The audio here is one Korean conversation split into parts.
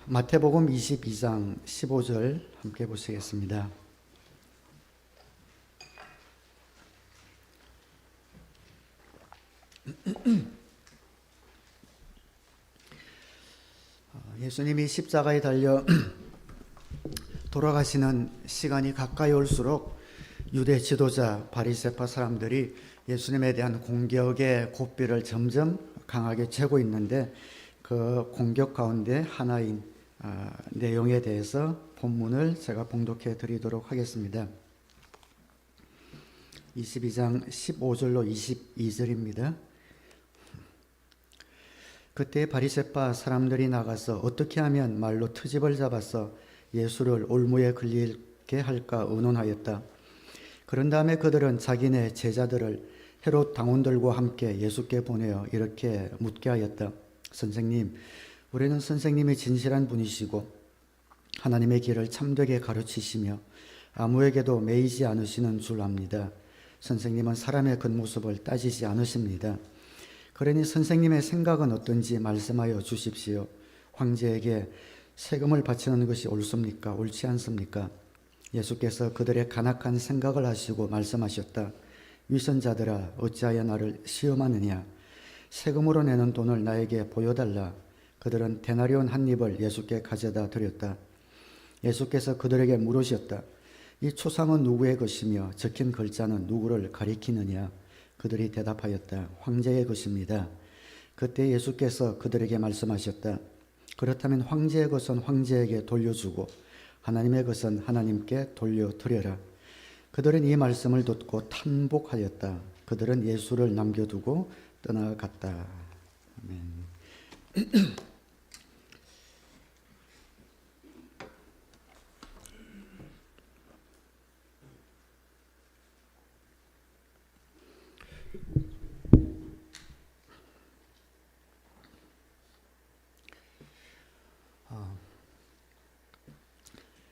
마태복음 22장 15절 함께 보시겠습니다. 예수님이 십자가에 달려 돌아가시는 시간이 가까이 올수록 유대 지도자 바리새파 사람들이 예수님에 대한 공격의 고삐를 점점 강하게 쬐고 있는데, 그 공격 가운데 하나인 내용에 대해서 본문을 제가 봉독해 드리도록 하겠습니다. 22장 15절로 22절입니다. 그때 바리새파 사람들이 나가서 어떻게 하면 말로 트집을 잡아서 예수를 올무에 걸리게 할까 의논하였다. 그런 다음에 그들은 자기네 제자들을 헤롯 당원들과 함께 예수께 보내어 이렇게 묻게 하였다. 선생님, 우리는 선생님이 진실한 분이시고 하나님의 길을 참되게 가르치시며 아무에게도 매이지 않으시는 줄 압니다. 선생님은 사람의 겉모습을 따지지 않으십니다. 그러니 선생님의 생각은 어떤지 말씀하여 주십시오. 황제에게 세금을 바치는 것이 옳습니까? 옳지 않습니까? 예수께서 그들의 간악한 생각을 아시고 말씀하셨다. 위선자들아, 어찌하여 나를 시험하느냐? 세금으로 내는 돈을 나에게 보여달라. 그들은 데나리온 한 입을 예수께 가져다 드렸다. 예수께서 그들에게 물으셨다. 이 초상은 누구의 것이며 적힌 글자는 누구를 가리키느냐? 그들이 대답하였다. 황제의 것입니다. 그때 예수께서 그들에게 말씀하셨다. 그렇다면 황제의 것은 황제에게 돌려주고 하나님의 것은 하나님께 돌려드려라. 그들은 이 말씀을 듣고 탄복하였다. 그들은 예수를 남겨두고 떠나갔다. 아멘.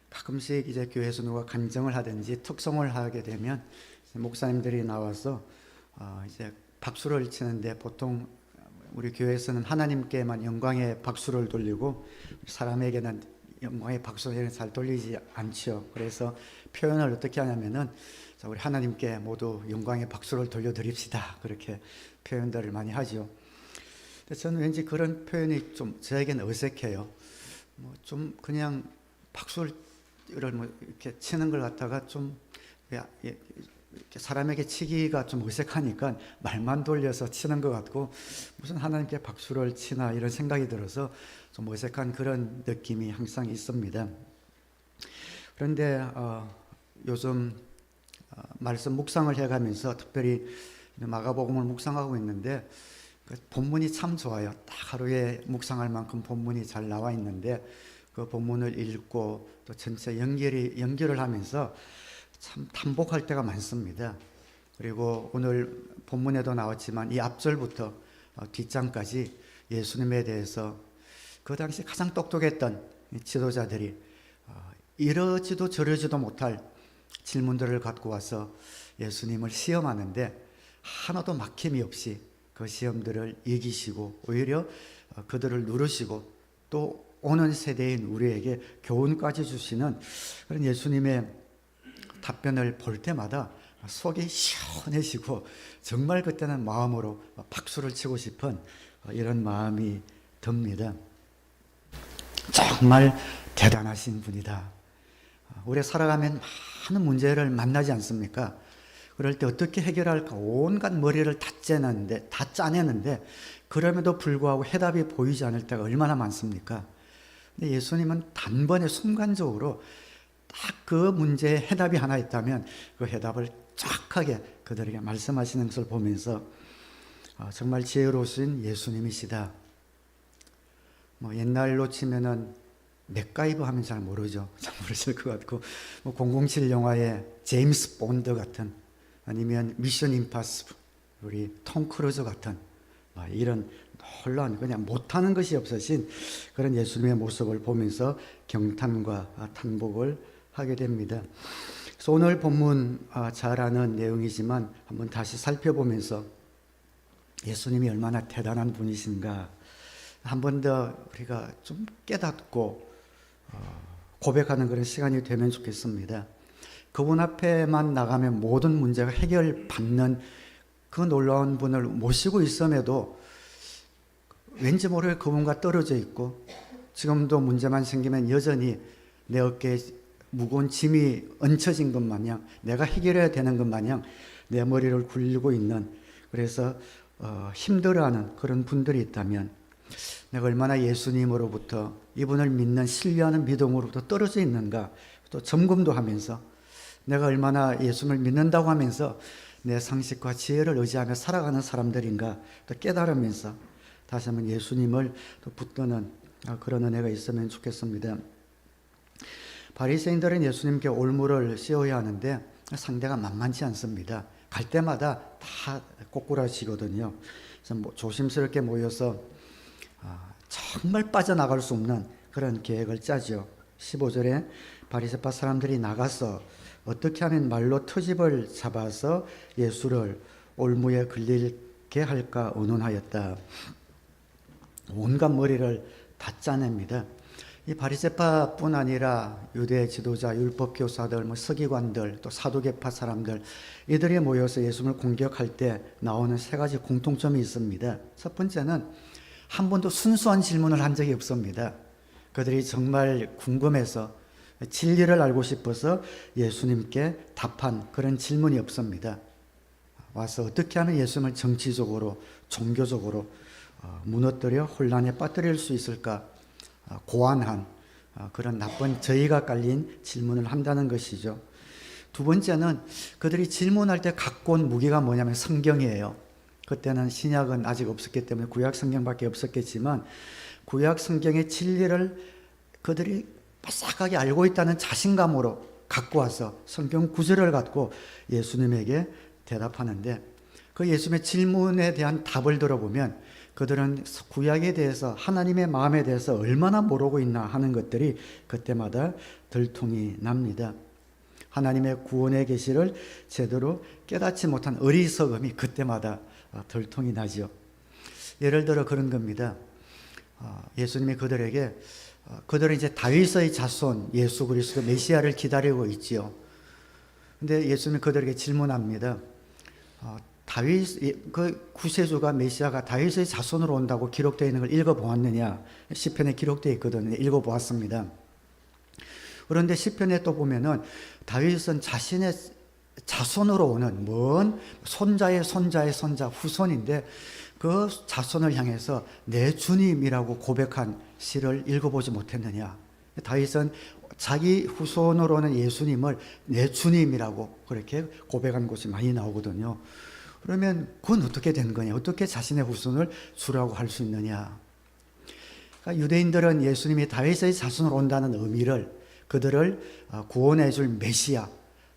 가끔씩 이제 교회에서 누가 간증을 하든지 특송을 하게 되면 목사님들이 나와서 이제 박수를 치는데, 보통 우리 교회에서는 하나님께만 영광의 박수를 돌리고 사람에게는 영광의 박수를 잘 돌리지 않죠. 그래서 표현을 어떻게 하냐면은, 우리 하나님께 모두 영광의 박수를 돌려드립시다, 그렇게 표현들을 많이 하죠. 근데 저는 왠지 그런 표현이 좀 저에게는 어색해요. 좀 그냥 박수를 이렇게 치는 걸 갖다가 좀 이렇게 사람에게 치기가 좀 어색하니까 말만 돌려서 치는 것 같고, 무슨 하나님께 박수를 치나 이런 생각이 들어서 좀 어색한 그런 느낌이 항상 있습니다. 그런데 요즘 말씀 묵상을 해가면서 특별히 마가복음을 묵상하고 있는데, 그 본문이 참 좋아요. 딱 하루에 묵상할 만큼 본문이 잘 나와 있는데, 그 본문을 읽고 또 전체 연결을 하면서 참 탄복할 때가 많습니다. 그리고 오늘 본문에도 나왔지만 이 앞절부터 뒷장까지 예수님에 대해서 그 당시 가장 똑똑했던 지도자들이 이러지도 저러지도 못할 질문들을 갖고 와서 예수님을 시험하는데, 하나도 막힘이 없이 그 시험들을 이기시고 오히려 그들을 누르시고 또 오는 세대인 우리에게 교훈까지 주시는 그런 예수님의 답변을 볼 때마다 속이 시원해지고, 정말 그때는 마음으로 박수를 치고 싶은 이런 마음이 듭니다. 정말 대단하신 분이다. 우리 살아가면 많은 문제를 만나지 않습니까? 그럴 때 어떻게 해결할까 온갖 머리를 다 짜내는데 그럼에도 불구하고 해답이 보이지 않을 때가 얼마나 많습니까? 근데 예수님은 단번에 순간적으로 딱 그 문제에 해답이 하나 있다면 그 해답을 쫙하게 그들에게 말씀하시는 것을 보면서 정말 지혜로우신 예수님이시다. 옛날로 치면은 맥가이버 하면 잘 모르죠. 잘 모르실 것 같고, 007 영화의 제임스 본드 같은, 아니면 미션 임파서블 우리 톰 크루즈 같은 이런 놀라운, 그냥 못하는 것이 없으신 그런 예수님의 모습을 보면서 경탄과 탄복을 하게 됩니다. 그래서 오늘 본문 잘 아는 내용이지만 한번 다시 살펴보면서 예수님이 얼마나 대단한 분이신가 한 번 더 우리가 좀 깨닫고 고백하는 그런 시간이 되면 좋겠습니다. 그분 앞에만 나가면 모든 문제가 해결받는 그 놀라운 분을 모시고 있음에도 왠지 모르게 그분과 떨어져 있고, 지금도 문제만 생기면 여전히 내 어깨에 무거운 짐이 얹혀진 것 마냥, 내가 해결해야 되는 것 마냥 내 머리를 굴리고 있는, 그래서 힘들어하는 그런 분들이 있다면, 내가 얼마나 예수님으로부터, 이분을 믿는 신뢰하는 믿음으로부터 떨어져 있는가, 또 점검도 하면서 내가 얼마나 예수님을 믿는다고 하면서 내 상식과 지혜를 의지하며 살아가는 사람들인가 또 깨달으면서 다시 한번 예수님을 또 붙드는 그런 은혜가 있으면 좋겠습니다. 바리새인들은 예수님께 올무를 씌워야 하는데 상대가 만만치 않습니다. 갈 때마다 다 꼬꾸라지거든요. 그래서 조심스럽게 모여서 정말 빠져나갈 수 없는 그런 계획을 짜죠. 15절에 바리새파 사람들이 나가서 어떻게 하면 말로 트집을 잡아서 예수를 올무에 걸리게 할까 의논하였다. 온갖 머리를 다 짜냅니다. 이 바리새파뿐 아니라 유대 지도자, 율법 교사들, 서기관들, 또 사두개파 사람들, 이들이 모여서 예수님을 공격할 때 나오는 세 가지 공통점이 있습니다. 첫 번째는 한 번도 순수한 질문을 한 적이 없습니다. 그들이 정말 궁금해서 진리를 알고 싶어서 예수님께 답한 그런 질문이 없습니다. 와서 어떻게 하면 예수님을 정치적으로, 종교적으로 무너뜨려 혼란에 빠뜨릴 수 있을까 고안한 그런 나쁜 저희가 깔린 질문을 한다는 것이죠. 두 번째는 그들이 질문할 때 갖고 온 무기가 뭐냐면 성경이에요. 그때는 신약은 아직 없었기 때문에 구약 성경밖에 없었겠지만 구약 성경의 진리를 그들이 바싹하게 알고 있다는 자신감으로 갖고 와서 성경 구절을 갖고 예수님에게 대답하는데, 그 예수님의 질문에 대한 답을 들어보면 그들은 구약에 대해서, 하나님의 마음에 대해서 얼마나 모르고 있나 하는 것들이 그때마다 들통이 납니다. 하나님의 구원의 계시를 제대로 깨닫지 못한 어리석음이 그때마다 들통이 나죠. 예를 들어 그런 겁니다. 예수님이 그들에게, 그들은 이제 다윗의 자손 예수 그리스도 메시아를 기다리고 있지요. 근데 예수님이 그들에게 질문합니다. 다윗, 그 구세주가, 메시아가 다윗의 자손으로 온다고 기록되어 있는 걸 읽어보았느냐? 시편에 기록되어 있거든요. 읽어보았습니다. 그런데 시편에 또 보면은 다윗은 자신의 자손으로 오는 먼 손자의 손자의 손자 후손인데 그 자손을 향해서 내 주님이라고 고백한 시를 읽어보지 못했느냐? 다윗은 자기 후손으로 오는 예수님을 내 주님이라고 그렇게 고백한 곳이 많이 나오거든요. 그러면 그건 어떻게 된 거냐? 어떻게 자신의 후손을 주라고 할 수 있느냐? 그러니까 유대인들은 예수님이 다윗의 자손으로 온다는 의미를, 그들을 구원해 줄 메시아,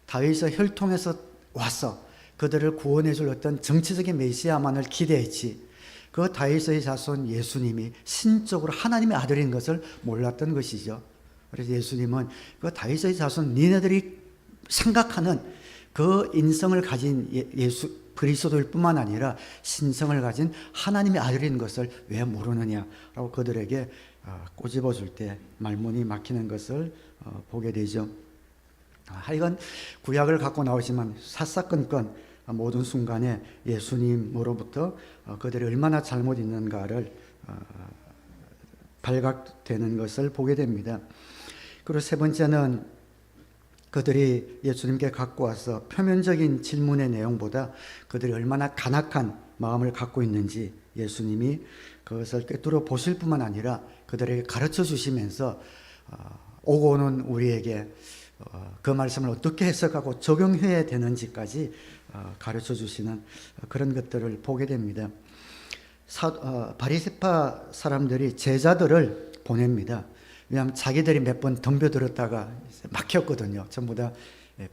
다윗의 혈통에서 와서 그들을 구원해 줄 어떤 정치적인 메시아만을 기대했지, 그 다윗의 자손 예수님이 신적으로 하나님의 아들인 것을 몰랐던 것이죠. 그래서 예수님은 그 다윗의 자손, 니네들이 생각하는 그 인성을 가진 예수 그리스도일 뿐만 아니라 신성을 가진 하나님의 아들인 것을 왜 모르느냐라고 그들에게 꼬집어 줄 때 말문이 막히는 것을 보게 되죠. 하여간 구약을 갖고 나오지만 사사건건 모든 순간에 예수님으로부터 그들이 얼마나 잘못 있는가를 발각되는 것을 보게 됩니다. 그리고 세 번째는 그들이 예수님께 갖고 와서 표면적인 질문의 내용보다 그들이 얼마나 간악한 마음을 갖고 있는지 예수님이 그것을 꿰뚫어 보실 뿐만 아니라 그들에게 가르쳐 주시면서 오고 오는 우리에게 그 말씀을 어떻게 해석하고 적용해야 되는지까지 가르쳐 주시는 그런 것들을 보게 됩니다. 바리새파 사람들이 제자들을 보냅니다. 왜냐하면 자기들이 몇 번 덤벼들었다가 막혔거든요. 전부 다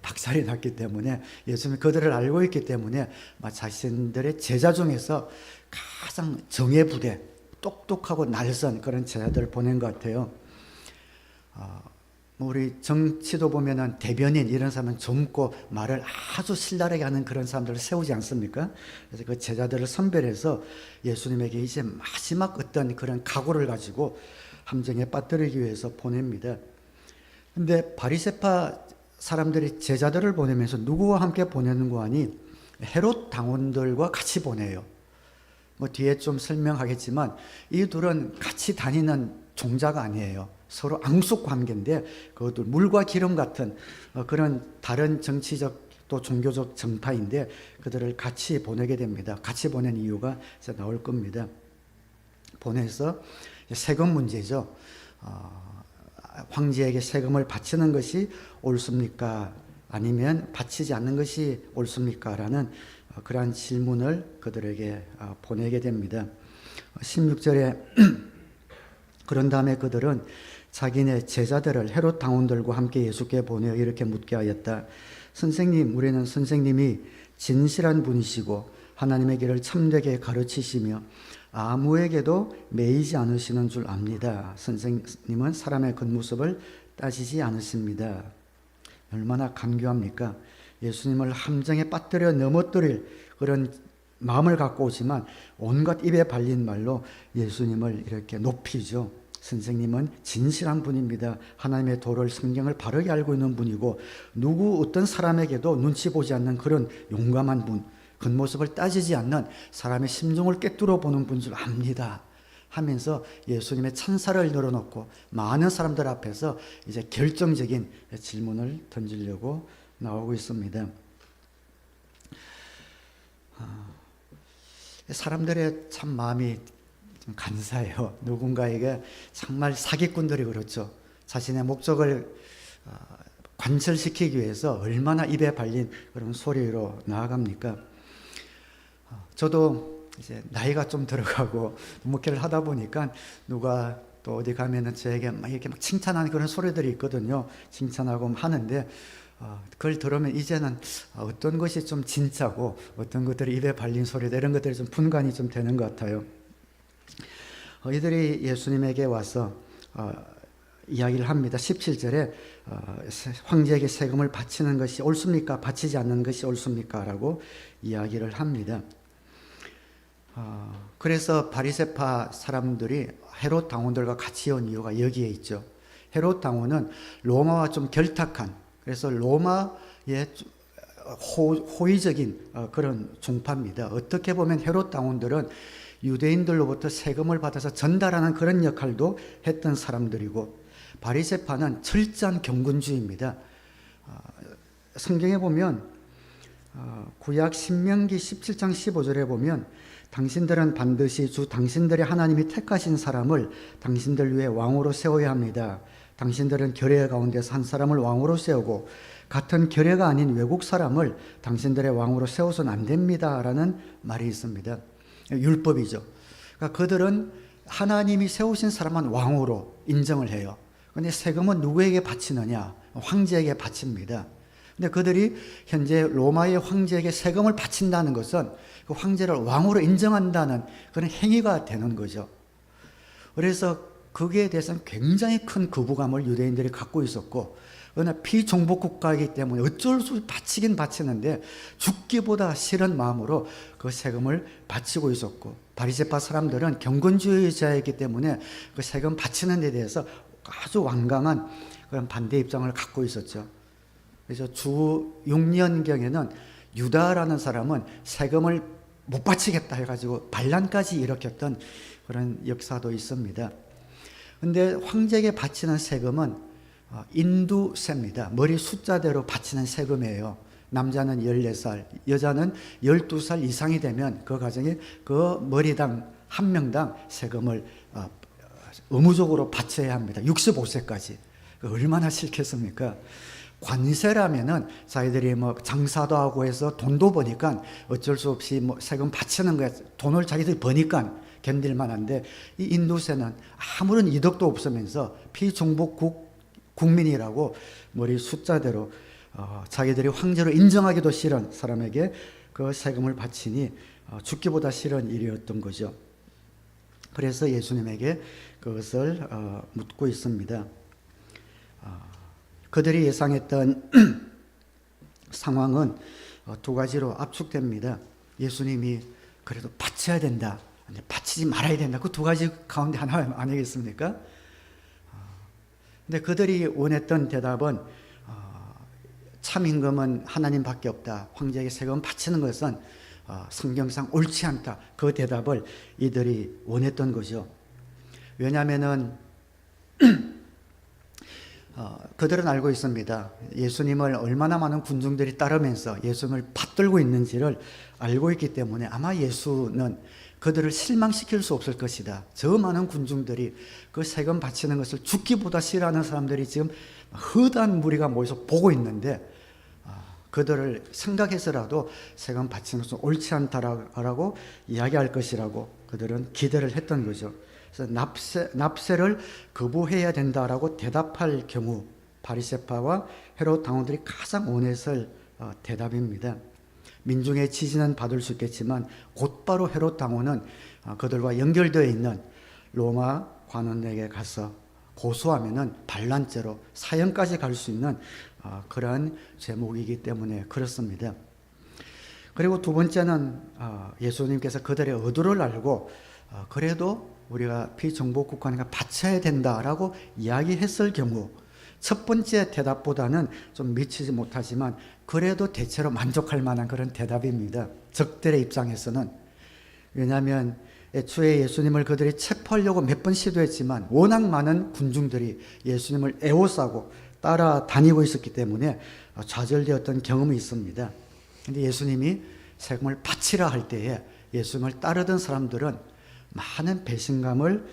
박살이 났기 때문에, 예수님이 그들을 알고 있기 때문에 자신들의 제자 중에서 가장 정예부대, 똑똑하고 날선 그런 제자들을 보낸 것 같아요. 우리 정치도 보면은 대변인 이런 사람은 젊고 말을 아주 신랄하게 하는 그런 사람들을 세우지 않습니까? 그래서 그 제자들을 선별해서 예수님에게 이제 마지막 어떤 그런 각오를 가지고 함정에 빠뜨리기 위해서 보냅니다. 근데 바리새파 사람들이 제자들을 보내면서 누구와 함께 보내는 거 아니? 헤롯 당원들과 같이 보내요. 뭐 뒤에 좀 설명하겠지만 이 둘은 같이 다니는 종자가 아니에요. 서로 앙숙 관계인데 그것도 물과 기름 같은 그런 다른 정치적 또 종교적 정파인데 그들을 같이 보내게 됩니다. 같이 보낸 이유가 이제 나올 겁니다. 보내서 세금 문제죠. 황제에게 세금을 바치는 것이 옳습니까? 아니면 바치지 않는 것이 옳습니까? 라는 그러한 질문을 그들에게 보내게 됩니다. 16절에 그런 다음에 그들은 자기네 제자들을 헤롯 당원들과 함께 예수께 보내어 이렇게 묻게 하였다. 선생님, 우리는 선생님이 진실한 분이시고 하나님의 길을 참되게 가르치시며 아무에게도 매이지 않으시는 줄 압니다. 선생님은 사람의 겉모습을 따지지 않으십니다. 얼마나 간교합니까? 예수님을 함정에 빠뜨려 넘어뜨릴 그런 마음을 갖고 오지만 온갖 입에 발린 말로 예수님을 이렇게 높이죠. 선생님은 진실한 분입니다. 하나님의 도를 성경을 바르게 알고 있는 분이고 누구 어떤 사람에게도 눈치 보지 않는 그런 용감한 분, 겉모습을 따지지 않는 사람의 심정을 꿰뚫어 보는 분 줄 압니다. 하면서 예수님의 찬사를 늘어놓고 많은 사람들 앞에서 이제 결정적인 질문을 던지려고 나오고 있습니다. 사람들의 참 마음이 좀 간사해요. 누군가에게 정말 사기꾼들이 그렇죠. 자신의 목적을 관철시키기 위해서 얼마나 입에 발린 그런 소리로 나아갑니까? 저도 이제 나이가 좀 들어가고 목회를 하다 보니까 누가 또 어디 가면은 저에게 막 이렇게 막 칭찬하는 그런 소리들이 있거든요. 칭찬하고 하는데 그걸 들으면 이제는 어떤 것이 좀 진짜고 어떤 것들이 입에 발린 소리다 이런 것들이 좀 분간이 좀 되는 것 같아요. 이들이 예수님에게 와서 이야기를 합니다. 17절에 황제에게 세금을 바치는 것이 옳습니까? 바치지 않는 것이 옳습니까? 라고 이야기를 합니다. 그래서 바리새파 사람들이 헤롯 당원들과 같이 온 이유가 여기에 있죠. 헤롯 당원은 로마와 좀 결탁한, 그래서 로마의 호의적인 그런 종파입니다. 어떻게 보면 헤롯 당원들은 유대인들로부터 세금을 받아서 전달하는 그런 역할도 했던 사람들이고 바리새파는 철저한 경건주의입니다. 성경에 보면 구약 신명기 17장 15절에 보면 당신들은 반드시 주 당신들의 하나님이 택하신 사람을 당신들 위해 왕으로 세워야 합니다. 당신들은 결례 가운데서 한 사람을 왕으로 세우고 같은 결례가 아닌 외국 사람을 당신들의 왕으로 세워서는 안 됩니다. 라는 말이 있습니다. 율법이죠. 그러니까 그들은 하나님이 세우신 사람만 왕으로 인정을 해요. 그런데 세금은 누구에게 바치느냐? 황제에게 바칩니다. 근데 그들이 현재 로마의 황제에게 세금을 바친다는 것은 그 황제를 왕으로 인정한다는 그런 행위가 되는 거죠. 그래서 거기에 대해서는 굉장히 큰 거부감을 유대인들이 갖고 있었고, 그러나 피종복 국가이기 때문에 어쩔 수 없이 바치긴 바치는데 죽기보다 싫은 마음으로 그 세금을 바치고 있었고, 바리새파 사람들은 경건주의자이기 때문에 그 세금 바치는 데 대해서 아주 완강한 그런 반대 입장을 갖고 있었죠. 그래서 주 6년경에는 유다라는 사람은 세금을 못 바치겠다 해가지고 반란까지 일으켰던 그런 역사도 있습니다. 근데 황제에게 바치는 세금은 인두세입니다. 머리 숫자대로 바치는 세금이에요. 남자는 14살, 여자는 12살 이상이 되면 그 가정에 그 머리당 한 명당 세금을 의무적으로 바쳐야 합니다. 65세까지. 얼마나 싫겠습니까? 관세라면은 자기들이 뭐 장사도 하고 해서 돈도 버니까 어쩔 수 없이 뭐 세금 바치는 거야. 돈을 자기들이 버니까 견딜 만한데, 이 인두세는 아무런 이득도 없으면서 피종복 국민이라고 머리 숫자대로 자기들이 황제로 인정하기도 싫은 사람에게 그 세금을 바치니 죽기보다 싫은 일이었던 거죠. 그래서 예수님에게 그것을 묻고 있습니다. 그들이 예상했던 상황은 두 가지로 압축됩니다. 예수님이 그래도 바쳐야 된다, 바치지 말아야 된다. 그 두 가지 가운데 하나 아니겠습니까? 근데 그들이 원했던 대답은 참 임금은 하나님밖에 없다, 황제에게 세금 바치는 것은 성경상 옳지 않다. 그 대답을 이들이 원했던 거죠. 왜냐하면은 그들은 알고 있습니다. 예수님을 얼마나 많은 군중들이 따르면서 예수님을 받들고 있는지를 알고 있기 때문에 아마 예수는 그들을 실망시킬 수 없을 것이다. 저 많은 군중들이 그 세금 바치는 것을 죽기보다 싫어하는 사람들이 지금 허다한 무리가 모여서 보고 있는데 그들을 생각해서라도 세금 바치는 것은 옳지 않다라고 이야기할 것이라고 그들은 기대를 했던 거죠. 그래서 납세를 거부해야 된다라고 대답할 경우 바리새파와 헤롯 당원들이 가장 원했을 대답입니다. 민중의 지지는 받을 수 있겠지만 곧바로 헤롯 당원은 그들과 연결되어 있는 로마 관원에게 가서 고소하면은 반란죄로 사형까지 갈 수 있는 그러한 제목이기 때문에 그렇습니다. 그리고 두 번째는 예수님께서 그들의 의도를 알고 그래도 우리가 비정복국가니까 바쳐야 된다라고 이야기했을 경우 첫 번째 대답보다는 좀 미치지 못하지만 그래도 대체로 만족할 만한 그런 대답입니다. 적들의 입장에서는. 왜냐하면 애초에 예수님을 그들이 체포하려고 몇 번 시도했지만 워낙 많은 군중들이 예수님을 애워싸고 따라다니고 있었기 때문에 좌절되었던 경험이 있습니다. 그런데 예수님이 세금을 바치라 할 때에 예수님을 따르던 사람들은 많은 배신감을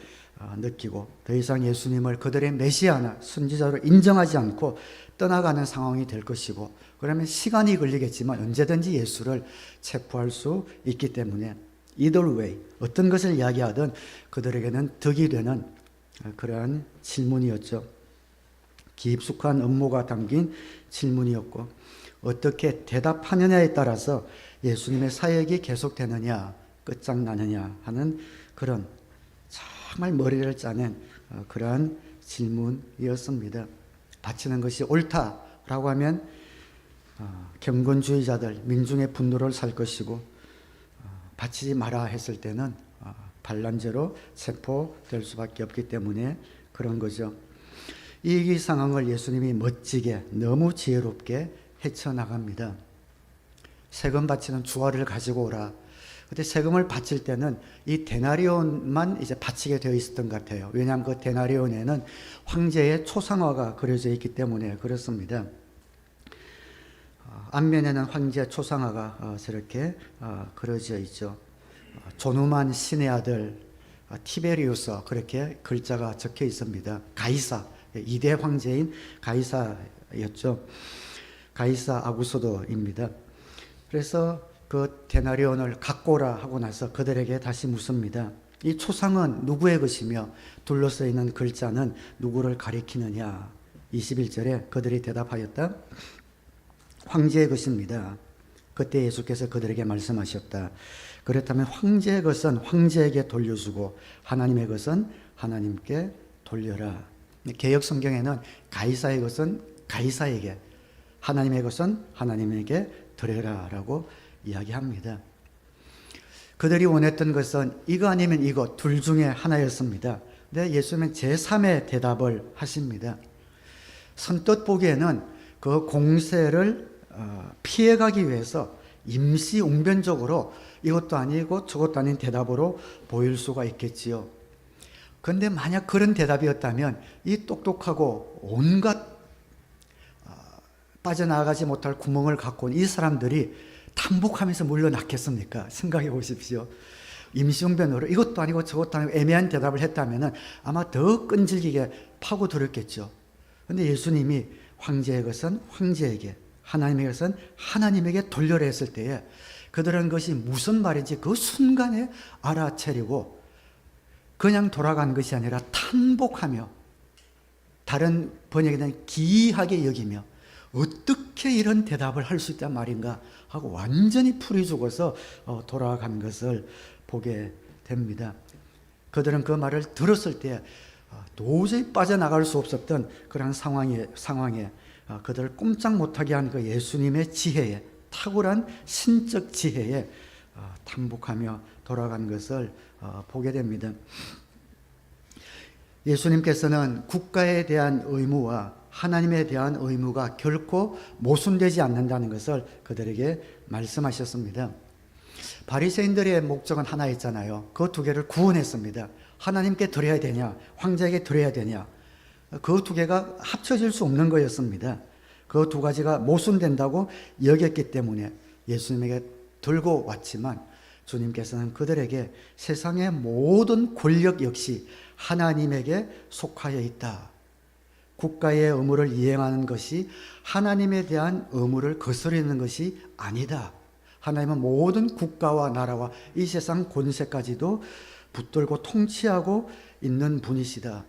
느끼고 더 이상 예수님을 그들의 메시아나 선지자로 인정하지 않고 떠나가는 상황이 될 것이고, 그러면 시간이 걸리겠지만 언제든지 예수를 체포할 수 있기 때문에 either way 어떤 것을 이야기하든 그들에게는 득이 되는 그러한 질문이었죠. 깊숙한 음모가 담긴 질문이었고 어떻게 대답하느냐에 따라서 예수님의 사역이 계속되느냐 끝장나느냐 하는 그런 정말 머리를 짜낸 그러한 질문이었습니다. 바치는 것이 옳다라고 하면 경건주의자들, 민중의 분노를 살 것이고 바치지 마라 했을 때는 반란죄로 체포될 수밖에 없기 때문에 그런 거죠. 이 상황을 예수님이 멋지게 너무 지혜롭게 헤쳐나갑니다. 세금 바치는 주화를 가지고 오라. 그때 세금을 바칠 때는 이 데나리온만 이제 바치게 되어 있었던 것 같아요. 왜냐하면 그 데나리온에는 황제의 초상화가 그려져 있기 때문에 그렇습니다. 앞면에는 황제 초상화가 저렇게 그려져 있죠. 존엄한 신의 아들 티베리우스 그렇게 글자가 적혀 있습니다. 가이사, 2대 황제인 가이사였죠. 가이사 아구스도입니다. 그래서 그 데나리온을 갖고 오라 하고 나서 그들에게 다시 묻습니다. 이 초상은 누구의 것이며 둘러서 있는 글자는 누구를 가리키느냐. 21절에 그들이 대답하였다. 황제의 것입니다. 그때 예수께서 그들에게 말씀하셨다. 그렇다면 황제의 것은 황제에게 돌려주고 하나님의 것은 하나님께 돌려라. 개역 성경에는 가이사의 것은 가이사에게, 하나님의 것은 하나님에게 드려라라고 이야기합니다. 그들이 원했던 것은 이거 아니면 이거 둘 중에 하나였습니다. 근데 예수님은 제3의 대답을 하십니다. 선뜻 보기에는 그 공세를 피해가기 위해서 임시 웅변적으로 이것도 아니고 저것도 아닌 대답으로 보일 수가 있겠지요. 그런데 만약 그런 대답이었다면 이 똑똑하고 온갖 빠져나가지 못할 구멍을 갖고 온 이 사람들이 탐복하면서 물러났겠습니까? 생각해 보십시오. 임시응변으로 이것도 아니고 저것도 아니고 애매한 대답을 했다면 아마 더 끈질기게 파고들었겠죠. 그런데 예수님이 황제의 것은 황제에게, 하나님의 것은 하나님에게 돌려라 했을 때에 그들은 그것이 무슨 말인지 그 순간에 알아채리고 그냥 돌아간 것이 아니라 탄복하며, 다른 번역에는 기이하게 여기며 어떻게 이런 대답을 할 수 있단 말인가 하고 완전히 풀이 죽어서 돌아간 것을 보게 됩니다. 그들은 그 말을 들었을 때 도저히 빠져나갈 수 없었던 그런 상황에 그들을 꼼짝 못하게 한 그 예수님의 지혜에, 탁월한 신적 지혜에 탐복하며 돌아간 것을 보게 됩니다. 예수님께서는 국가에 대한 의무와 하나님에 대한 의무가 결코 모순되지 않는다는 것을 그들에게 말씀하셨습니다. 바리새인들의 목적은 하나였잖아요. 그 두 개를 구원했습니다. 하나님께 드려야 되냐, 황제에게 드려야 되냐, 그 두 개가 합쳐질 수 없는 거였습니다. 그 두 가지가 모순된다고 여겼기 때문에 예수님에게 들고 왔지만, 주님께서는 그들에게 세상의 모든 권력 역시 하나님에게 속하여 있다. 국가의 의무를 이행하는 것이 하나님에 대한 의무를 거스르는 것이 아니다. 하나님은 모든 국가와 나라와 이 세상 권세까지도 붙들고 통치하고 있는 분이시다.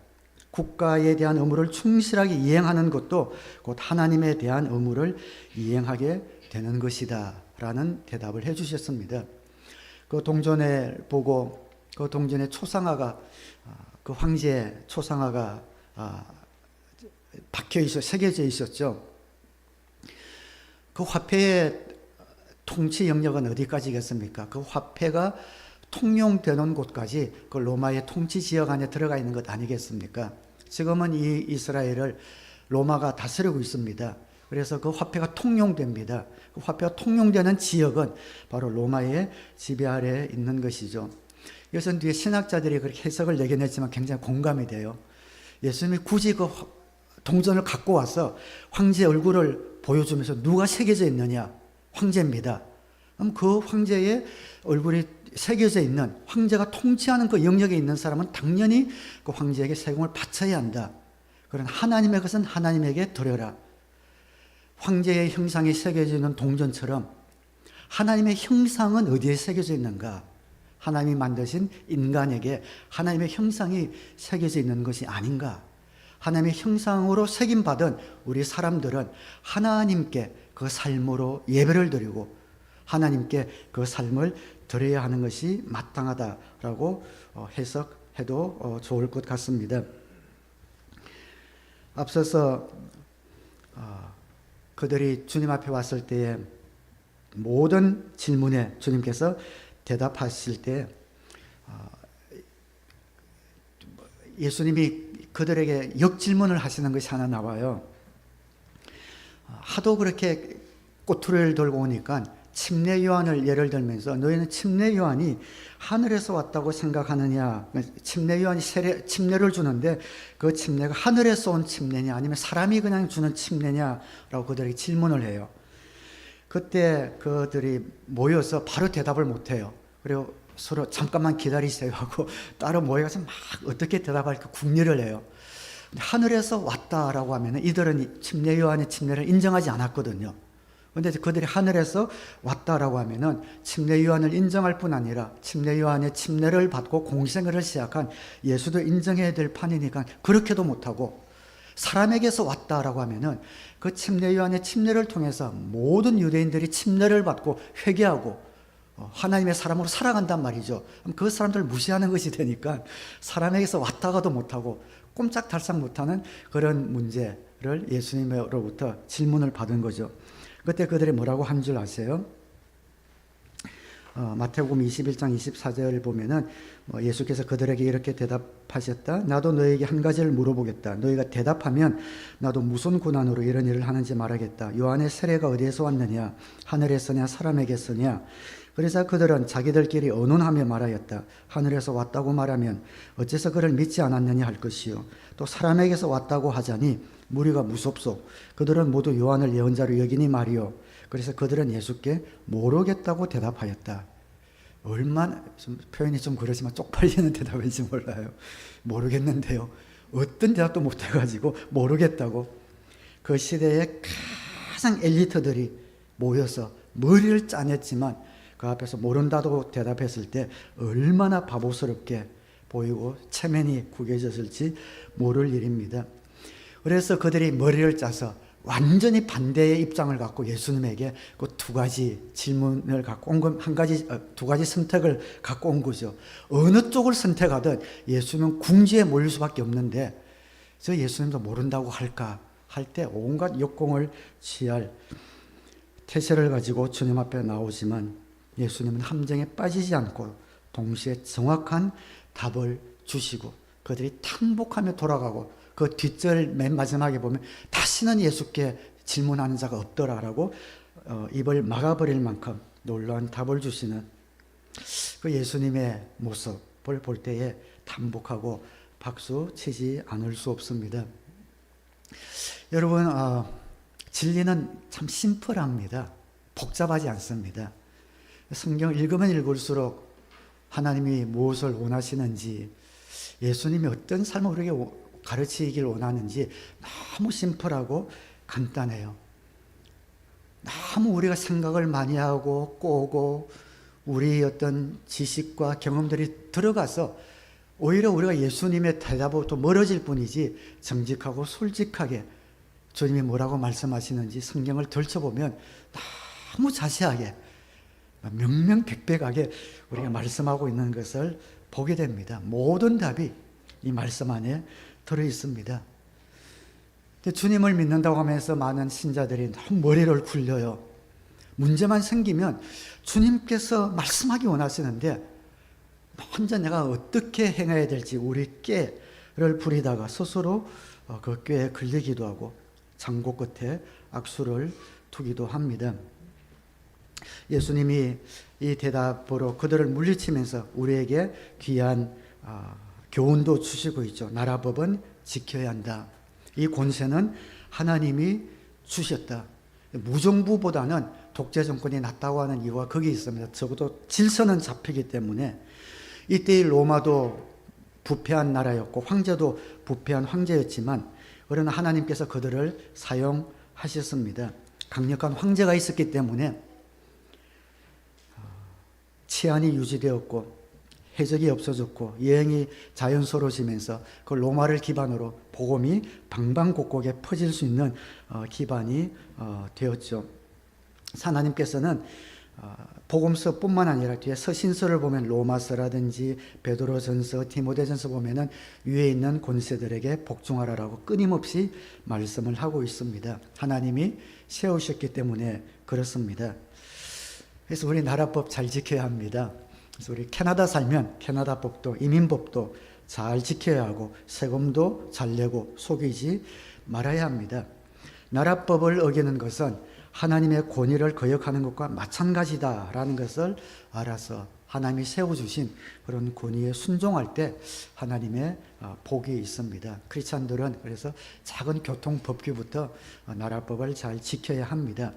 국가에 대한 의무를 충실하게 이행하는 것도 곧 하나님에 대한 의무를 이행하게 되는 것이다 라는 대답을 해 주셨습니다. 그 동전에 보고 그 동전에 초상화가, 그 황제의 초상화가 새겨져 있었죠. 그 화폐의 통치 영역은 어디까지겠습니까? 그 화폐가 통용되는 곳까지 그 로마의 통치 지역 안에 들어가 있는 것 아니겠습니까? 지금은 이 이스라엘을 로마가 다스리고 있습니다. 그래서 그 화폐가 통용됩니다. 그 화폐가 통용되는 지역은 바로 로마의 지배 아래에 있는 것이죠. 이것은 뒤에 신학자들이 그렇게 해석을 내겨냈지만 굉장히 공감이 돼요. 예수님이 굳이 그 동전을 갖고 와서 황제 얼굴을 보여주면서 누가 새겨져 있느냐? 황제입니다. 그럼 그 황제의 얼굴이 새겨져 있는, 황제가 통치하는 그 영역에 있는 사람은 당연히 그 황제에게 세금을 바쳐야 한다. 그런 하나님의 것은 하나님에게 드려라. 황제의 형상이 새겨져 있는 동전처럼 하나님의 형상은 어디에 새겨져 있는가? 하나님이 만드신 인간에게 하나님의 형상이 새겨져 있는 것이 아닌가? 하나님의 형상으로 새김받은 우리 사람들은 하나님께 그 삶으로 예배를 드리고 하나님께 그 삶을 드려야 하는 것이 마땅하다라고 해석해도 좋을 것 같습니다. 앞서서 그들이 주님 앞에 왔을 때에 모든 질문에 주님께서 대답하실 때 예수님이 그들에게 역질문을 하시는 것이 하나 나와요. 하도 그렇게 꼬투리를 들고 오니까 침례 요한을 예를 들면서 너희는 침례 요한이 하늘에서 왔다고 생각하느냐? 침례 요한이 침례를 주는데 그 침례가 하늘에서 온 침례냐 아니면 사람이 그냥 주는 침례냐라고 그들에게 질문을 해요. 그때 그들이 모여서 바로 대답을 못해요. 그리고 서로 잠깐만 기다리세요 하고 따로 모여서 막 어떻게 대답할까 궁리를 해요. 하늘에서 왔다라고 하면 이들은 침례 요한의 침례를 인정하지 않았거든요. 그런데 그들이 하늘에서 왔다라고 하면은 침례 요한을 인정할 뿐 아니라 침례 요한의 침례를 받고 공생애를 시작한 예수도 인정해야 될 판이니까 그렇게도 못하고, 사람에게서 왔다라고 하면은 그 침례 요한의 침례를 통해서 모든 유대인들이 침례를 받고 회개하고 하나님의 사람으로 살아간단 말이죠. 그럼 그 사람들을 무시하는 것이 되니까 사람에게서 왔다가도 못하고 꼼짝달싹 못하는 그런 문제를 예수님으로부터 질문을 받은 거죠. 그때 그들이 뭐라고 한 줄 아세요? 마태복음 21장 24절 보면은 예수께서 그들에게 이렇게 대답하셨다. 나도 너에게 한 가지를 물어보겠다. 너희가 대답하면 나도 무슨 고난으로 이런 일을 하는지 말하겠다. 요한의 세례가 어디에서 왔느냐? 하늘에서냐 사람에게서냐? 그래서 그들은 자기들끼리 언론하며 말하였다. 하늘에서 왔다고 말하면 어째서 그를 믿지 않았느냐 할 것이요. 또 사람에게서 왔다고 하자니 무리가 무섭소. 그들은 모두 요한을 예언자로 여기니 말이요. 그래서 그들은 예수께 모르겠다고 대답하였다. 얼마나 표현이 좀 그러지만 쪽팔리는 대답인지 몰라요. 모르겠는데요. 어떤 대답도 못해가지고 모르겠다고. 그 시대의 가장 엘리트들이 모여서 머리를 짜냈지만 그 앞에서 모른다고 대답했을 때 얼마나 바보스럽게 보이고 체면이 구겨졌을지 모를 일입니다. 그래서 그들이 머리를 짜서 완전히 반대의 입장을 갖고 예수님에게 그 두 가지 질문을 갖고 온 건 두 가지 선택을 갖고 온 거죠. 어느 쪽을 선택하든 예수님은 궁지에 몰릴 수밖에 없는데 저 예수님도 모른다고 할까 할 때 온갖 역공을 취할 태세를 가지고 주님 앞에 나오지만 예수님은 함정에 빠지지 않고 동시에 정확한 답을 주시고 그들이 탄복하며 돌아가고 그 뒷절 맨 마지막에 보면 다시는 예수께 질문하는 자가 없더라라고 입을 막아버릴 만큼 놀라운 답을 주시는 그 예수님의 모습을 볼 때에 탄복하고 박수 치지 않을 수 없습니다. 여러분, 진리는 참 심플합니다. 복잡하지 않습니다. 성경을 읽으면 읽을수록 하나님이 무엇을 원하시는지, 예수님이 어떤 삶을 우리에게 가르치길 원하는지 너무 심플하고 간단해요. 너무 우리가 생각을 많이 하고 꼬고 우리의 어떤 지식과 경험들이 들어가서 오히려 우리가 예수님의 대답으로부터 멀어질 뿐이지, 정직하고 솔직하게 주님이 뭐라고 말씀하시는지 성경을 들춰보면 너무 자세하게 명명백백하게 우리가 말씀하고 있는 것을 보게 됩니다. 모든 답이 이 말씀 안에 들어 있습니다. 주님을 믿는다고 하면서 많은 신자들이 너무 머리를 굴려요. 문제만 생기면 주님께서 말씀하기 원하시는데 혼자 내가 어떻게 행해야 될지 우리 꾀를 부리다가 스스로 그 꾀에 걸리기도 하고 장고 끝에 악수를 두기도 합니다. 예수님이 이 대답으로 그들을 물리치면서 우리에게 귀한 교훈도 주시고 있죠. 나라 법은 지켜야 한다. 이 권세는 하나님이 주셨다. 무정부보다는 독재 정권이 낫다고 하는 이유가 거기 있습니다. 적어도 질서는 잡히기 때문에. 이때의 로마도 부패한 나라였고 황제도 부패한 황제였지만 그러나 하나님께서 그들을 사용하셨습니다. 강력한 황제가 있었기 때문에 치안이 유지되었고 해적이 없어졌고 여행이 자연스러워지면서 그 로마를 기반으로 복음이 방방곡곡에 퍼질 수 있는 기반이 되었죠. 하나님께서는 복음서뿐만 아니라 뒤에 서신서를 보면 로마서라든지 베드로전서, 디모데전서 보면은 위에 있는 권세들에게 복종하라라고 끊임없이 말씀을 하고 있습니다. 하나님이 세우셨기 때문에 그렇습니다. 그래서 우리 나라법 잘 지켜야 합니다. 그래서 우리 캐나다 살면 캐나다 법도 이민법도 잘 지켜야 하고 세금도 잘 내고 속이지 말아야 합니다. 나라법을 어기는 것은 하나님의 권위를 거역하는 것과 마찬가지다라는 것을 알아서 하나님이 세워주신 그런 권위에 순종할 때 하나님의 복이 있습니다. 크리스찬들은 그래서 작은 교통법규부터 나라법을 잘 지켜야 합니다.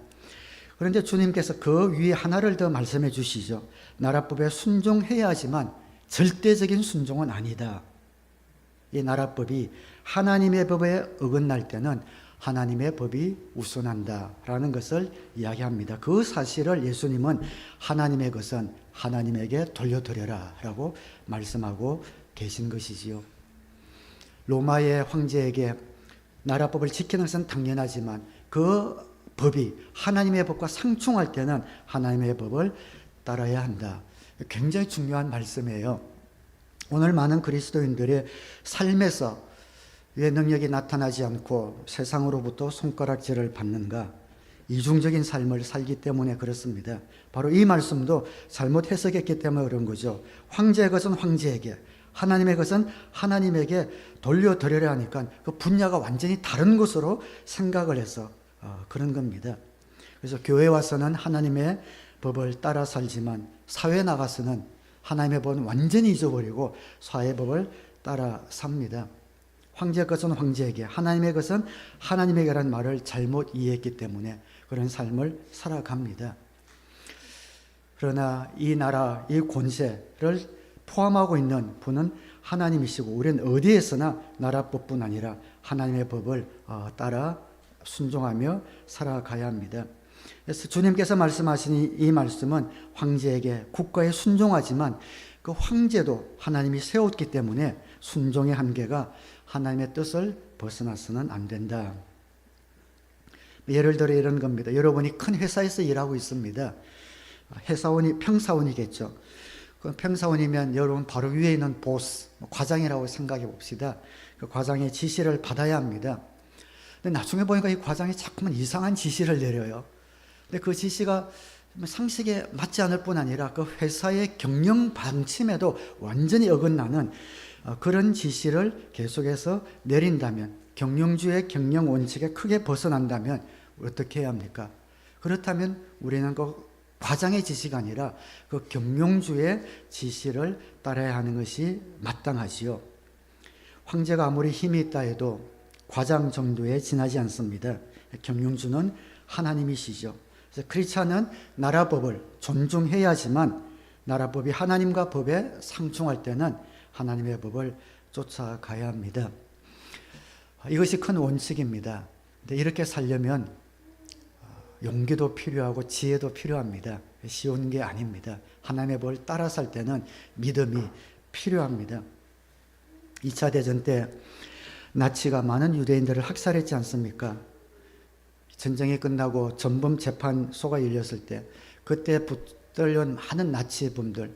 그런데 주님께서 그 위에 하나를 더 말씀해 주시죠. 나라법에 순종해야 하지만 절대적인 순종은 아니다. 이 나라법이 하나님의 법에 어긋날 때는 하나님의 법이 우선한다라는 것을 이야기합니다. 그 사실을 예수님은 하나님의 것은 하나님에게 돌려드려라 라고 말씀하고 계신 것이지요. 로마의 황제에게 나라법을 지키는 것은 당연하지만 그 법이 하나님의 법과 상충할 때는 하나님의 법을 따라야 한다. 굉장히 중요한 말씀이에요. 오늘 많은 그리스도인들의 삶에서 왜 능력이 나타나지 않고 세상으로부터 손가락질을 받는가? 이중적인 삶을 살기 때문에 그렇습니다. 바로 이 말씀도 잘못 해석했기 때문에 그런 거죠. 황제의 것은 황제에게, 하나님의 것은 하나님에게 돌려드려야 하니까 그 분야가 완전히 다른 것으로 생각을 해서 그런 겁니다. 그래서 교회 와서는 하나님의 법을 따라 살지만 사회 나가서는 하나님의 법은 완전히 잊어버리고 사회 법을 따라 삽니다. 황제의 것은 황제에게, 하나님의 것은 하나님에게라는 말을 잘못 이해했기 때문에 그런 삶을 살아갑니다. 그러나 이 나라, 이 권세를 포함하고 있는 분은 하나님이시고 우리는 어디에서나 나라법뿐 아니라 하나님의 법을 따라 순종하며 살아가야 합니다. 그래서 주님께서 말씀하신 이 말씀은 황제에게 국가에 순종하지만 그 황제도 하나님이 세웠기 때문에 순종의 한계가 하나님의 뜻을 벗어나서는 안 된다. 예를 들어 이런 겁니다. 여러분이 큰 회사에서 일하고 있습니다. 회사원이 평사원이겠죠. 그 평사원이면 여러분 바로 위에 있는 보스, 과장이라고 생각해 봅시다. 그 과장의 지시를 받아야 합니다. 근데 나중에 보니까 이 과장이 자꾸만 이상한 지시를 내려요. 근데 그 지시가 상식에 맞지 않을 뿐 아니라 그 회사의 경영 방침에도 완전히 어긋나는 그런 지시를 계속해서 내린다면, 경영주의 경영 원칙에 크게 벗어난다면 어떻게 해야 합니까? 그렇다면 우리는 그 과장의 지시가 아니라 그 경영주의 지시를 따라야 하는 것이 마땅하지요. 황제가 아무리 힘이 있다 해도 과장 정도에 지나지 않습니다. 경영주는 하나님이시죠. 그래서 크리스찬은 나라법을 존중해야지만 나라법이 하나님과 법에 상충할 때는 하나님의 법을 쫓아가야 합니다. 이것이 큰 원칙입니다. 근데 이렇게 살려면 용기도 필요하고 지혜도 필요합니다. 쉬운 게 아닙니다. 하나님의 법을 따라 살 때는 믿음이 필요합니다. 2차 대전 때 나치가 많은 유대인들을 학살했지 않습니까? 전쟁이 끝나고 전범 재판소가 열렸을 때 그때 붙들려온 많은 나치범들,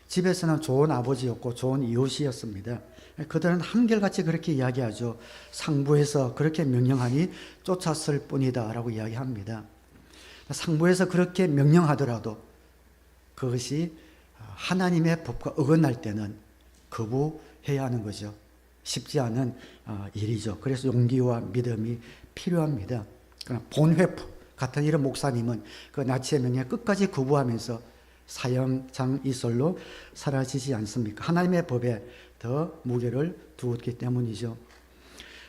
집에서는 좋은 아버지였고 좋은 이웃이었습니다. 그들은 한결같이 그렇게 이야기하죠. 상부에서 그렇게 명령하니 쫓았을 뿐이다 라고 이야기합니다. 상부에서 그렇게 명령하더라도 그것이 하나님의 법과 어긋날 때는 거부해야 하는 거죠. 쉽지 않은 일이죠. 그래서 용기와 믿음이 필요합니다. 그러나 본회프 같은 이런 목사님은 그 나치의 명령에 끝까지 거부하면서 사형장 이설로 사라지지 않습니까? 하나님의 법에 더 무게를 두었기 때문이죠.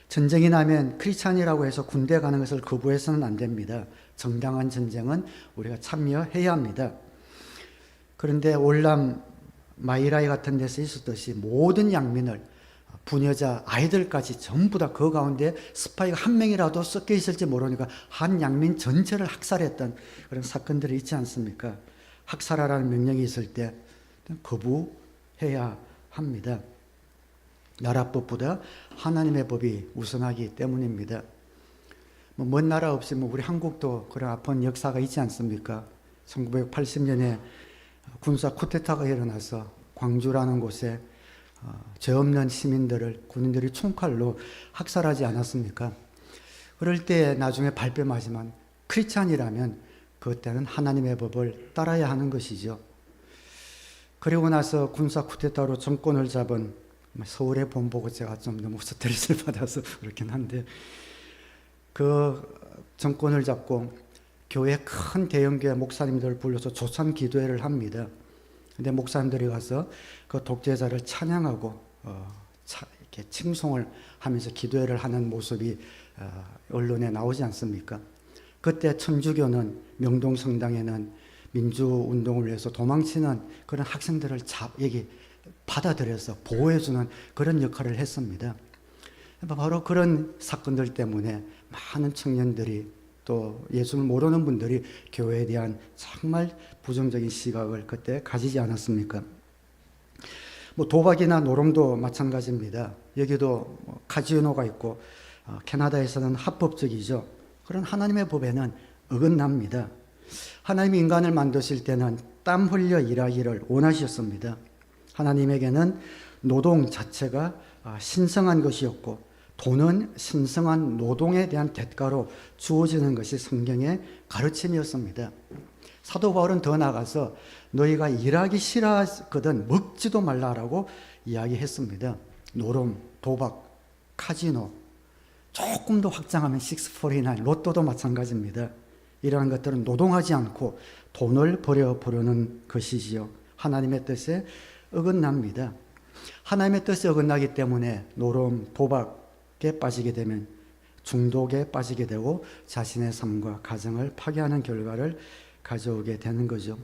전쟁이 나면 크리스찬이라고 해서 군대 가는 것을 거부해서는 안 됩니다. 정당한 전쟁은 우리가 참여해야 합니다. 그런데 월남 마이라이 같은 데서 있었듯이 모든 양민을, 부녀자, 아이들까지 전부 다 그 가운데 스파이가 한 명이라도 섞여 있을지 모르니까 한 양민 전체를 학살했던 그런 사건들이 있지 않습니까? 학살하라는 명령이 있을 때 거부해야 합니다. 나라법보다 하나님의 법이 우선하기 때문입니다. 먼 나라 없이 우리 한국도 그런 아픈 역사가 있지 않습니까? 1980년에 군사 쿠데타가 일어나서 광주라는 곳에 죄 없는 시민들을 군인들이 총칼로 학살하지 않았습니까? 그럴 때 나중에 발뺌하지만 크리스찬이라면 그때는 하나님의 법을 따라야 하는 것이죠. 그리고 나서 군사 쿠데타로 정권을 잡은 서울의 본보고 제가 좀 너무 스트레스를 받아서 그렇긴 한데, 그 정권을 잡고 교회 큰 대형교회 목사님들을 불러서 조찬 기도회를 합니다. 근데 목사님들이 가서 그 독재자를 찬양하고 이렇게 칭송을 하면서 기도회를 하는 모습이 언론에 나오지 않습니까? 그때 천주교는 명동성당에는 민주운동을 위해서 도망치는 그런 학생들을 여기 받아들여서 보호해주는 그런 역할을 했습니다. 바로 그런 사건들 때문에 많은 청년들이, 또 예수를 모르는 분들이 교회에 대한 정말 부정적인 시각을 그때 가지지 않았습니까? 도박이나 노름도 마찬가지입니다. 여기도 카지노가 있고 캐나다에서는 합법적이죠. 그런 하나님의 법에는 어긋납니다. 하나님이 인간을 만드실 때는 땀 흘려 일하기를 원하셨습니다. 하나님에게는 노동 자체가 신성한 것이었고 돈은 신성한 노동에 대한 대가로 주어지는 것이 성경의 가르침이었습니다. 사도 바울은 더 나아가서 너희가 일하기 싫어하거든 먹지도 말라라고 이야기했습니다. 노름, 도박, 카지노, 조금 더 확장하면 649, 로또도 마찬가지입니다. 이러한 것들은 노동하지 않고 돈을 버려보려는 것이지요. 하나님의 뜻에 어긋납니다. 하나님의 뜻에 어긋나기 때문에 노름, 도박에 빠지게 되면 중독에 빠지게 되고 자신의 삶과 가정을 파괴하는 결과를 가져오게 되는 거죠.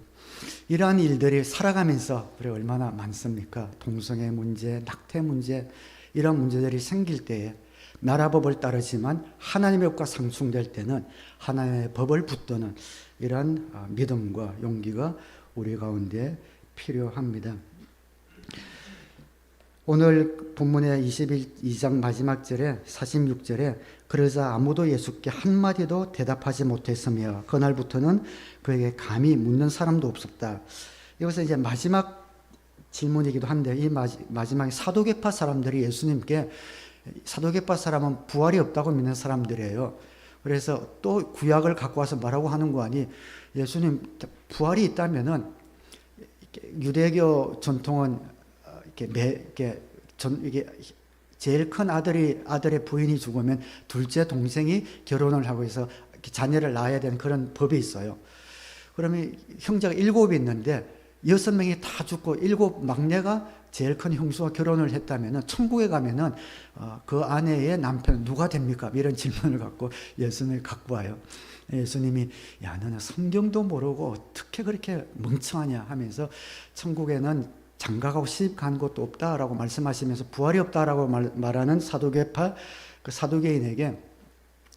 이러한 일들이 살아가면서 우리 얼마나 많습니까? 동성애 문제, 낙태 문제, 이런 문제들이 생길 때에 나라법을 따르지만 하나님의 법과 상충될 때는 하나님의 법을 붙드는 이러한 믿음과 용기가 우리 가운데 필요합니다. 오늘 본문의 22장 마지막 절에 46절에 그러자 아무도 예수께 한마디도 대답하지 못했으며 그날부터는 그에게 감히 묻는 사람도 없었다. 이것은 이제 마지막 질문이기도 한데, 이 마지막에 사도계파 사람들이 예수님께 사도계파 사람은 부활이 없다고 믿는 사람들이에요. 그래서 또 구약을 갖고 와서 뭐라고 하는 거 아니, 예수님 부활이 있다면은 유대교 전통은 이게 제일 큰 아들의 부인이 죽으면 둘째 동생이 결혼을 하고 해서 자녀를 낳아야 되는 그런 법이 있어요. 그러면 형제가 7이 있는데 6명이 다 죽고 7 막내가 제일 큰 형수와 결혼을 했다면은 천국에 가면은 그 아내의 남편은 누가 됩니까? 이런 질문을 갖고 예수님이 갖고 와요. 예수님이 야, 너는 성경도 모르고 어떻게 그렇게 멍청하냐 하면서 천국에는 장가가고 시집간 곳도 없다라고 말씀하시면서 부활이 없다라고 말하는 사두개파 그 사두개인에게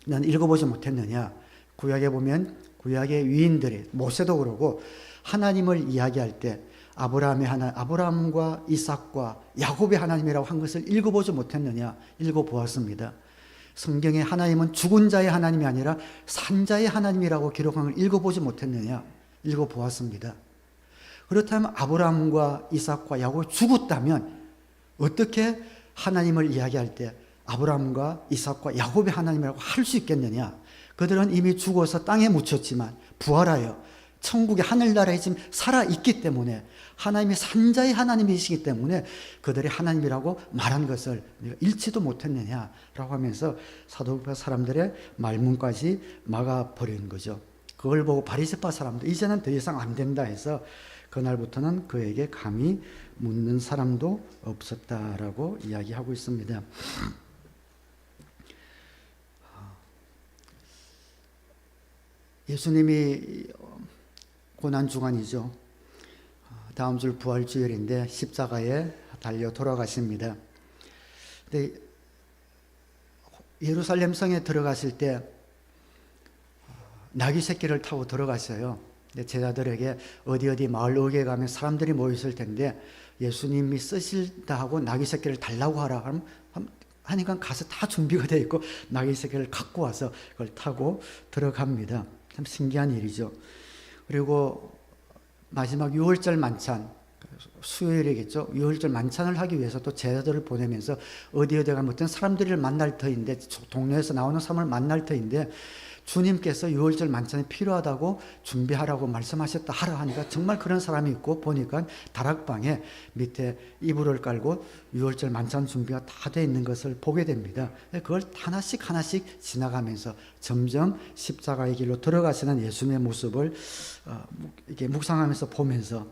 난 읽어보지 못했느냐. 구약에 보면 구약의 위인들이 모세도 그러고 하나님을 이야기할 때 아브라함과 이삭과 야곱의 하나님이라고 한 것을 읽어보지 못했느냐. 읽어보았습니다. 성경에 하나님은 죽은 자의 하나님이 아니라 산 자의 하나님이라고 기록한 걸 읽어보지 못했느냐. 읽어보았습니다. 그렇다면 아브라함과 이삭과 야곱이 죽었다면 어떻게 하나님을 이야기할 때 아브라함과 이삭과 야곱의 하나님이라고 할 수 있겠느냐. 그들은 이미 죽어서 땅에 묻혔지만 부활하여 천국의 하늘나라에 지금 살아있기 때문에 하나님이 산자의 하나님이시기 때문에 그들이 하나님이라고 말한 것을 읽지도 못했느냐라고 하면서 사도파 사람들의 말문까지 막아버린 거죠. 그걸 보고 바리새파 사람도 이제는 더 이상 안 된다 해서 그날부터는 그에게 감히 묻는 사람도 없었다라고 이야기하고 있습니다. 예수님이 고난주간이죠. 다음 주 부활주일인데 십자가에 달려 돌아가십니다. 근데 예루살렘 성에 들어가실 때 나귀 새끼를 타고 들어갔어요. 제자들에게 어디 마을 어귀에 가면 사람들이 모여 있을 텐데 예수님이 쓰실다 하고 나귀 새끼를 달라고 하라 하니까 가서 다 준비가 되어 있고 나귀 새끼를 갖고 와서 그걸 타고 들어갑니다. 참 신기한 일이죠. 그리고 마지막 유월절 만찬, 수요일이겠죠. 유월절 만찬을 하기 위해서 또 제자들을 보내면서 어디 가면 어떤 사람들을 만날 터인데 동네에서 나오는 사람을 만날 터인데 주님께서 유월절 만찬이 필요하다고 준비하라고 말씀하셨다 하라 하니까 정말 그런 사람이 있고 보니까 다락방에 밑에 이불을 깔고 유월절 만찬 준비가 다 돼 있는 것을 보게 됩니다. 그걸 하나씩 지나가면서 점점 십자가의 길로 들어가시는 예수님의 모습을 이렇게 묵상하면서 보면서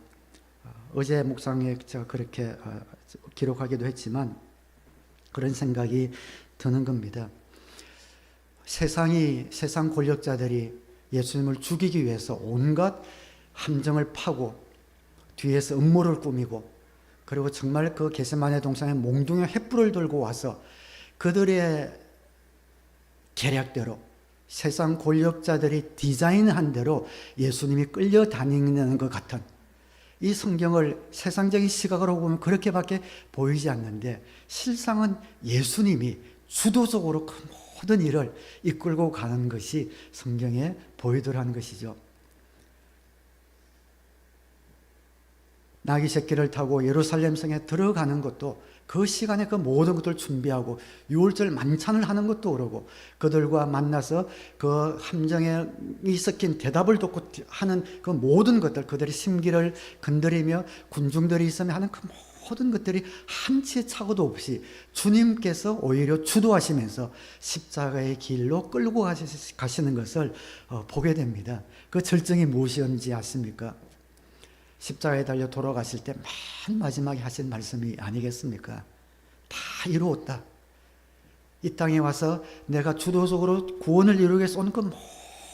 어제 묵상에 제가 그렇게 기록하기도 했지만 그런 생각이 드는 겁니다. 세상 권력자들이 예수님을 죽이기 위해서 온갖 함정을 파고 뒤에서 음모를 꾸미고 그리고 정말 그 겟세마네 동산에 몽둥이 횃불을 들고 와서 그들의 계략대로 세상 권력자들이 디자인한 대로 예수님이 끌려다니는 것 같은 이 성경을 세상적인 시각으로 보면 그렇게밖에 보이지 않는데 실상은 예수님이 주도적으로 그 모든 일을 이끌고 가는 것이 성경에 보이더라는 것이죠. 나귀 새끼를 타고 예루살렘 성에 들어가는 것도 그 시간에 그 모든 것들을 준비하고 유월절 만찬을 하는 것도 그러고 그들과 만나서 그 함정에 섞인 대답을 듣고 하는 그 모든 것들 그들의 심기를 건드리며 군중들이 있으면 하는 그 모든 것들이 한치의 착오도 없이 주님께서 오히려 주도하시면서 십자가의 길로 끌고 가시는 것을 보게 됩니다. 그 절정이 무엇이었는지 아십니까? 십자가에 달려 돌아가실 때 맨 마지막에 하신 말씀이 아니겠습니까? 다 이루었다. 이 땅에 와서 내가 주도적으로 구원을 이루기 위해서 온 그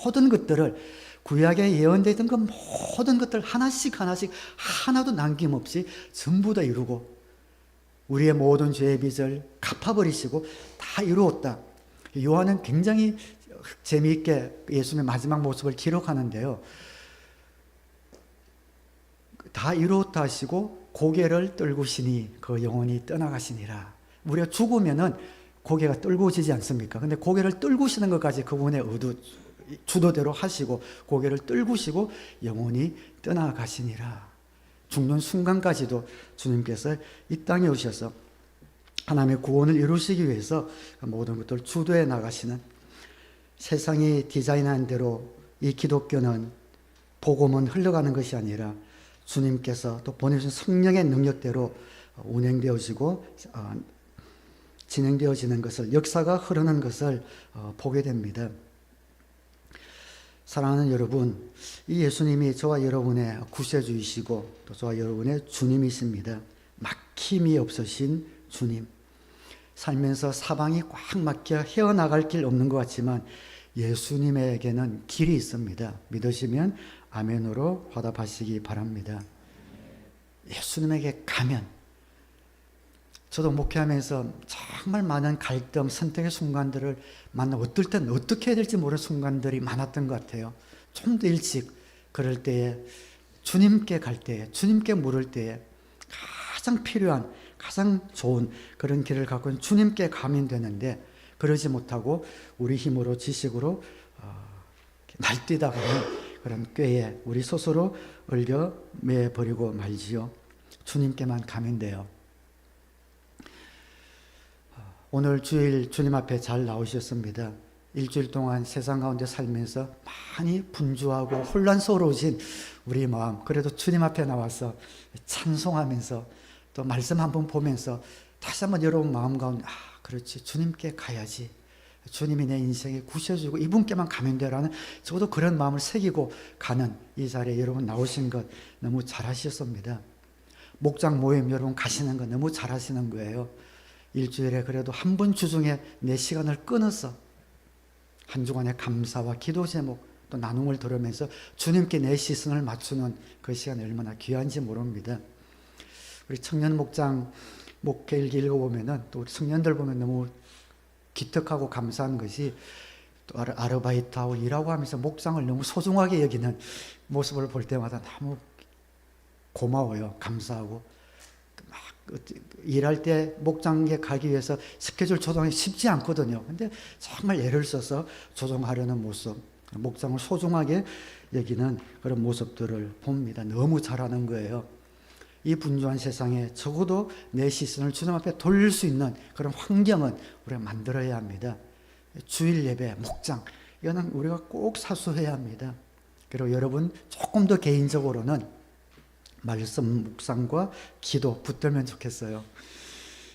모든 것들을 구약에 예언되던 그 모든 것들 하나씩 하나도 남김없이 전부 다 이루고 우리의 모든 죄의 빚을 갚아버리시고 다 이루었다. 요한은 굉장히 재미있게 예수님의 마지막 모습을 기록하는데요. 다 이루었다 하시고 고개를 떨구시니 그 영혼이 떠나가시니라. 우리가 죽으면은 고개가 떨구지지 않습니까? 근데 고개를 떨구시는 것까지 그분의 주도대로 하시고 고개를 떨구시고 영혼이 떠나가시니라. 죽는 순간까지도 주님께서 이 땅에 오셔서 하나님의 구원을 이루시기 위해서 모든 것들을 주도해 나가시는, 세상이 디자인한 대로 이 기독교는, 복음은 흘러가는 것이 아니라 주님께서 또 보내주신 성령의 능력대로 운행되어지고 진행되어지는 것을, 역사가 흐르는 것을 보게 됩니다. 사랑하는 여러분, 이 예수님이 저와 여러분의 구세주이시고 또 저와 여러분의 주님이십니다. 막힘이 없으신 주님. 살면서 사방이 꽉 막혀 헤어나갈 길 없는 것 같지만 예수님에게는 길이 있습니다. 믿으시면 아멘으로 화답하시기 바랍니다. 예수님에게 가면, 저도 목회하면서 정말 많은 갈등, 선택의 순간들을 만나, 어떨 땐 어떻게 해야 될지 모르는 순간들이 많았던 것 같아요. 좀 더 일찍, 그럴 때에, 주님께 갈 때에, 주님께 물을 때에 가장 필요한, 가장 좋은 그런 길을 갖고 있는 주님께 가면 되는데, 그러지 못하고 우리 힘으로, 지식으로 날뛰다가는 그런 꾀에 우리 스스로 얼려매버리고 말지요. 주님께만 가면 돼요. 오늘 주일 주님 앞에 잘 나오셨습니다. 일주일 동안 세상 가운데 살면서 많이 분주하고 혼란스러워진 우리 마음, 그래도 주님 앞에 나와서 찬송하면서 또 말씀 한번 보면서 다시 한번 여러분 마음 가운데, 그렇지, 주님께 가야지, 주님이 내 인생에 구셔주고 이분께만 가면 되라는, 저도 그런 마음을 새기고 가는 이 자리에 여러분 나오신 것 너무 잘하셨습니다. 목장 모임 여러분 가시는 거 너무 잘하시는 거예요. 일주일에 그래도 한 번 주중에 내 시간을 끊어서 한 주간의 감사와 기도 제목 또 나눔을 들으면서 주님께 내 시선을 맞추는 그 시간이 얼마나 귀한지 모릅니다. 우리 청년 목장 목회일기 읽어보면은, 또 우리 청년들 보면 너무 기특하고 감사한 것이, 또 아르바이트하고 일하고 하면서 목장을 너무 소중하게 여기는 모습을 볼 때마다 너무 고마워요. 감사하고. 막 일할 때 목장에 가기 위해서 스케줄 조정이 쉽지 않거든요. 근데 정말 애를 써서 조정하려는 모습, 목장을 소중하게 여기는 그런 모습들을 봅니다. 너무 잘하는 거예요. 이 분주한 세상에 적어도 내 시선을 주님 앞에 돌릴 수 있는 그런 환경은 우리가 만들어야 합니다. 주일 예배, 목장, 이거는 우리가 꼭 사수해야 합니다. 그리고 여러분 조금 더 개인적으로는 말씀 묵상과 기도 붙들면 좋겠어요.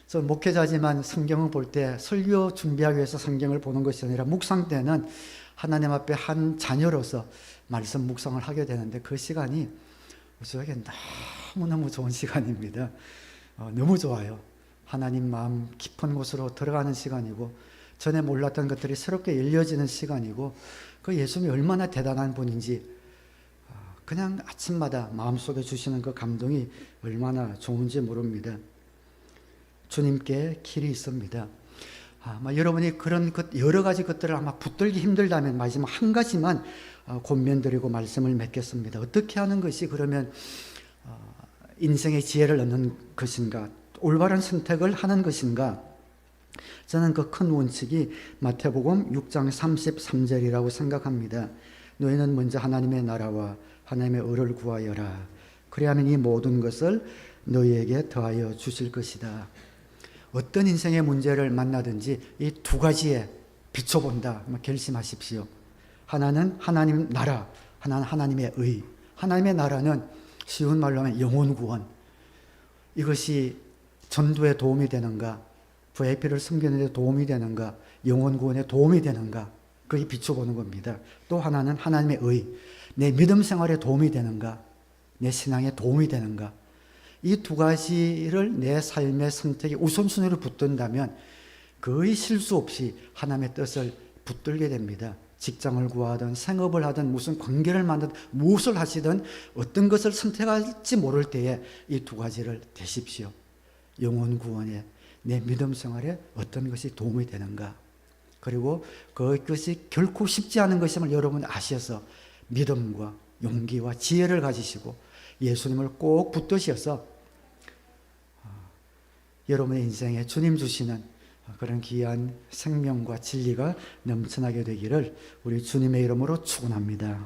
저는 목회자지만 성경을 볼 때 설교 준비하기 위해서 성경을 보는 것이 아니라 묵상 때는 하나님 앞에 한 자녀로서 말씀 묵상을 하게 되는데, 그 시간이 저에게 너무너무 좋은 시간입니다. 너무 좋아요. 하나님 마음 깊은 곳으로 들어가는 시간이고, 전에 몰랐던 것들이 새롭게 열려지는 시간이고, 그 예수님이 얼마나 대단한 분인지 그냥 아침마다 마음속에 주시는 그 감동이 얼마나 좋은지 모릅니다. 주님께 길이 있습니다. 아마 여러분이 그런 것, 여러 가지 것들을 아마 붙들기 힘들다면 마지막 한 가지만 권면드리고 말씀을 맺겠습니다. 어떻게 하는 것이 그러면 인생의 지혜를 얻는 것인가, 올바른 선택을 하는 것인가? 저는 그 큰 원칙이 마태복음 6장 33절이라고 생각합니다. 너희는 먼저 하나님의 나라와 하나님의 의를 구하여라. 그리하면 이 모든 것을 너희에게 더하여 주실 것이다. 어떤 인생의 문제를 만나든지 이 두 가지에 비춰본다 결심하십시오. 하나는 하나님 나라, 하나는 하나님의 의. 하나님의 나라는 쉬운 말로 하면 영혼 구원. 이것이 전도에 도움이 되는가, VIP를 섬기는 데 도움이 되는가, 영혼 구원에 도움이 되는가, 거기 비춰보는 겁니다. 또 하나는 하나님의 의. 내 믿음 생활에 도움이 되는가, 내 신앙에 도움이 되는가. 이 두 가지를 내 삶의 선택에 우선순위로 붙든다면 거의 실수 없이 하나님의 뜻을 붙들게 됩니다. 직장을 구하든 생업을 하든 무슨 관계를 만든 무엇을 하시든 어떤 것을 선택할지 모를 때에 이 두 가지를 대십시오. 영혼 구원에, 내 믿음 생활에 어떤 것이 도움이 되는가. 그리고 그것이 결코 쉽지 않은 것임을 여러분 아셔서 믿음과 용기와 지혜를 가지시고 예수님을 꼭 붙드셔서 여러분의 인생에 주님 주시는 그런 귀한 생명과 진리가 넘쳐나게 되기를 우리 주님의 이름으로 축원합니다.